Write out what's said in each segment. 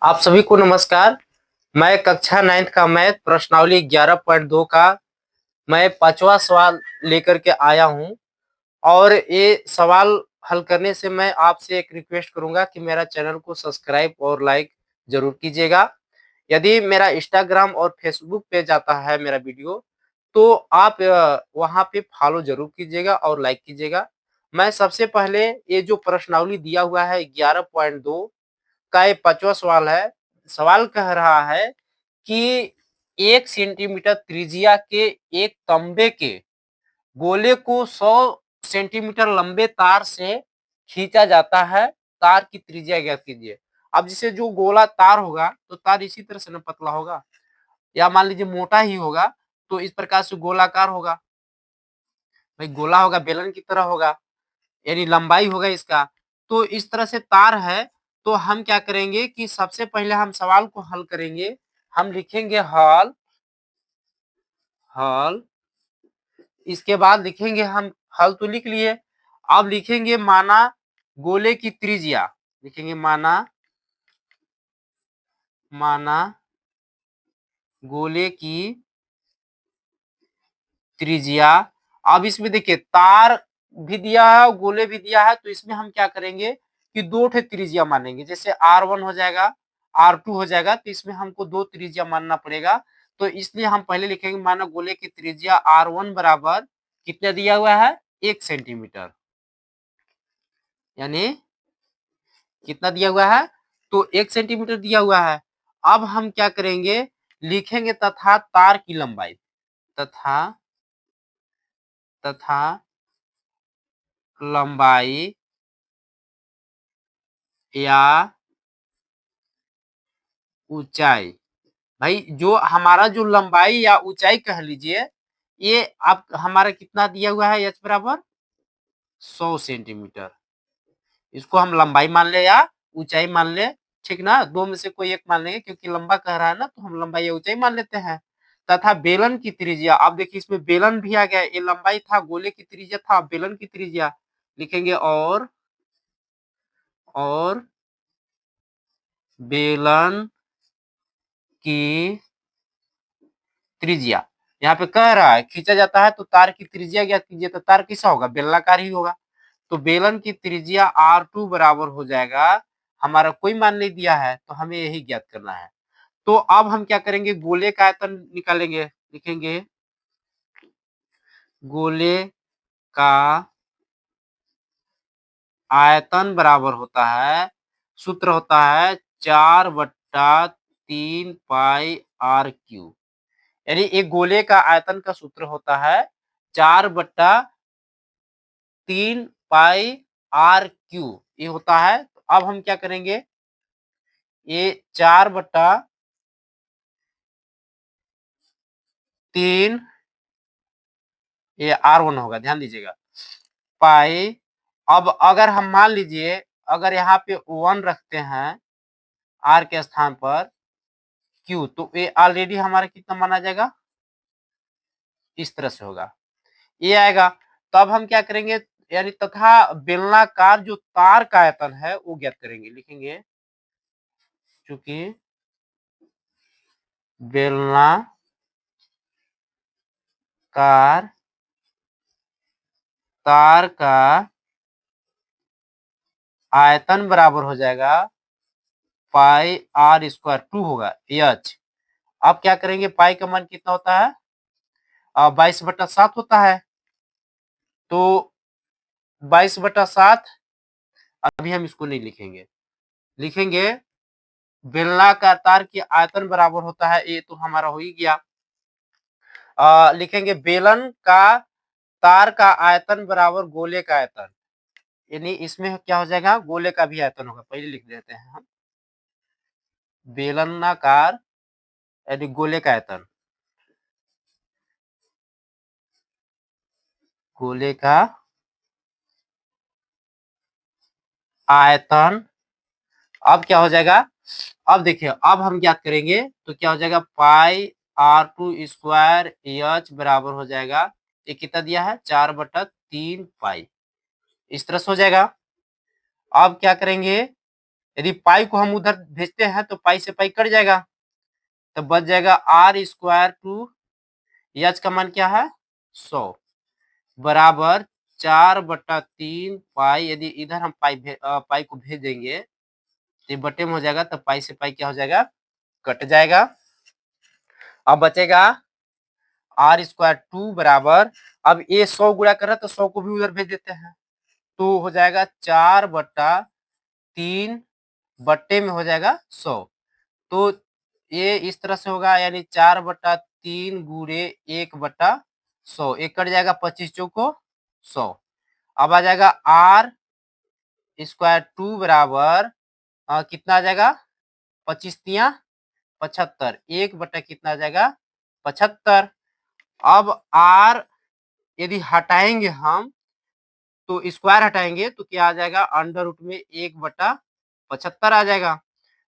आप सभी को नमस्कार। मैं कक्षा 9th का मैथ प्रश्नावली 11.2 का मैं 5वां सवाल लेकर के आया हूं और ये सवाल हल करने से मैं आपसे एक रिक्वेस्ट करूंगा कि मेरा चैनल को सब्सक्राइब और लाइक जरूर कीजिएगा। यदि मेरा इंस्टाग्राम और फेसबुक पे जाता है मेरा वीडियो, तो आप वहाँ पे फॉलो जरूर कीजिएगा और लाइक कीजिएगा। मैं सबसे पहले ये जो प्रश्नावली दिया हुआ है 11.2 का ये 5वां सवाल है। सवाल कह रहा है कि 1 सेंटीमीटर त्रिज्या के एक तांबे के गोले को 100 सेंटीमीटर लंबे तार से खींचा जाता है। तार की त्रिज्या ज्ञात कीजिए। अब जैसे जो गोला तार होगा तो तार इसी तरह से ना पतला होगा या मान लीजिए मोटा ही होगा, तो इस प्रकार से गोलाकार होगा। भाई गोला होगा, बेलन की तरह होगा, यानी लंबाई होगा इसका। तो इस तरह से तार है, तो हम क्या करेंगे कि सबसे पहले हम सवाल को हल करेंगे। हम लिखेंगे हल, हल, इसके बाद लिखेंगे हम हल तो लिख लिए। अब लिखेंगे माना गोले की त्रिज्या, लिखेंगे माना, माना गोले की त्रिज्या। अब इसमें देखिए तार भी दिया है और गोले भी दिया है, तो इसमें हम क्या करेंगे कि दो ठे त्रिज्या मानेंगे। जैसे R1 हो जाएगा, R2 हो जाएगा, तो इसमें हमको दो त्रिज्या मानना पड़ेगा। तो इसलिए हम पहले लिखेंगे माना गोले की त्रिज्या R1 बराबर कितना दिया हुआ है, 1 सेंटीमीटर, यानी कितना दिया हुआ है, तो 1 सेंटीमीटर दिया हुआ है। अब हम क्या करेंगे, लिखेंगे तथा तार की लंबाई, तथा तथा लंबाई या ऊंचाई। भाई जो हमारा जो लंबाई या ऊंचाई कह लीजिए, ये आप हमारा कितना दिया हुआ है, h बराबर 100 सेंटीमीटर। इसको हम लंबाई मान ले या ऊंचाई मान ले, ठीक ना, दो में से कोई एक मान लेंगे, क्योंकि लंबा कह रहा है ना, तो हम लंबाई या ऊंचाई मान लेते हैं। तथा बेलन की त्रिज्या, आप देखिए इसमें बेलन भी आ गया, ये लंबाई था, गोले की त्रिज्या था, बेलन की त्रिज्या लिखेंगे। और बेलन की त्रिज्या, यहाँ पे कह रहा है खींचा जाता है तो तार की त्रिज्या ज्ञात कीजिए, तो तार कैसा होगा, बेलनाकार ही होगा। तो बेलन की त्रिज्या R2 बराबर हो जाएगा, हमारा कोई मान नहीं दिया है तो हमें यही ज्ञात करना है। तो अब हम क्या करेंगे, गोले का आयतन निकालेंगे। लिखेंगे गोले का आयतन बराबर होता है, सूत्र होता है 4/3 पाई R क्यू, यानी एक गोले का आयतन का सूत्र होता है 4/3 पाई R क्यू, ये होता है। तो अब हम क्या करेंगे, ये 4/3, ये R1 होगा, ध्यान दीजिएगा, पाई। अब अगर हम मान लीजिए अगर यहाँ पे 1 रखते हैं R के स्थान पर Q, तो ये ऑलरेडी हमारा कितना माना जाएगा, इस तरह से होगा, ये आएगा। तो अब हम क्या करेंगे, यानी तथा बेलनाकार जो तार का आयतन है वो ज्ञात करेंगे। लिखेंगे चूंकि बेलनाकार तार का आयतन बराबर हो जाएगा पाई R² 2 होगा H। अब क्या करेंगे, पाई का मान कितना होता है, 22/7 होता है। तो 22/7, अभी हम इसको नहीं लिखेंगे, लिखेंगे बेलनाकार तार की आयतन बराबर होता है, ये तो हमारा हो ही गया। लिखेंगे बेलन का तार का आयतन बराबर गोले का आयतन, यानी इसमें क्या हो जाएगा, गोले का भी आयतन होगा, पहले लिख देते हैं हम, बेलनाकार यानी गोले का आयतन, गोले का आयतन। अब क्या हो जाएगा, अब देखिए अब हम ज्ञात करेंगे तो क्या हो जाएगा, पाई R2² H बराबर हो जाएगा, ये कितना दिया है, 4/3 पाई, इस तरह से हो जाएगा। अब क्या करेंगे, यदि पाई को हम उधर भेजते हैं तो पाई से पाई कट जाएगा, तो बच जाएगा आर स्क्वायर टू एच का मान क्या है 100 बराबर 4/3 पाई। यदि इधर हम पाई को भेज देंगे तो ये बटे में हो जाएगा, तो पाई से पाई क्या हो जाएगा कट जाएगा। अब बचेगा आर स्क्वायर 2 बराबर, अब ये 100 गुणा कर रहा है तो 100 को भी उधर भेज देते हैं, तो हो जाएगा 4/3 बट्टे में हो जाएगा 100। तो ये इस तरह से होगा, यानी 4/3 गुणे 1/100, एक कट जाएगा 25 चौको 100। अब आ जाएगा आर स्क्वायर 2 बराबर कितना आ जाएगा 25 तिया 75, 1 बटा कितना आ जाएगा 75। अब आर यदि हटाएंगे हम तो स्क्वायर हटाएंगे तो क्या आ जाएगा अंडर रूट में 1/75 आ जाएगा।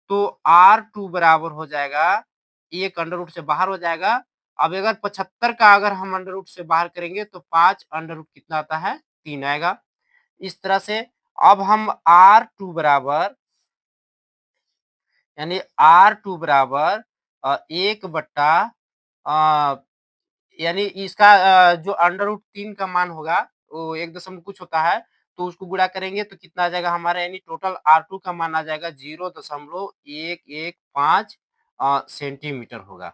तो R2 बराबर हो जाएगा, एक अंडर रूट से बाहर हो जाएगा। अब अगर 75 का अगर हम अंडर रूट से बाहर करेंगे तो 5 अंडर रूट कितना आता है 3 आएगा। इस तरह से अब हम R2 बराबर, यानी R2 बराबर 1 बट्टा यानी इसका जो अंडर रूट 3 का मान होगा वो 1 दशमलव कुछ होता है, तो उसको गुणा करेंगे तो कितना आ जाएगा हमारा, यानी टोटल R2 का मान आ जाएगा 0.115 सेंटीमीटर होगा,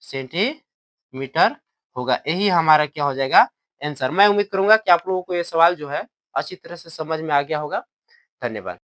सेंटीमीटर होगा। यही हमारा क्या हो जाएगा आंसर। मैं उम्मीद करूंगा कि आप लोगों को ये सवाल जो है अच्छी तरह से समझ में आ गया होगा। धन्यवाद।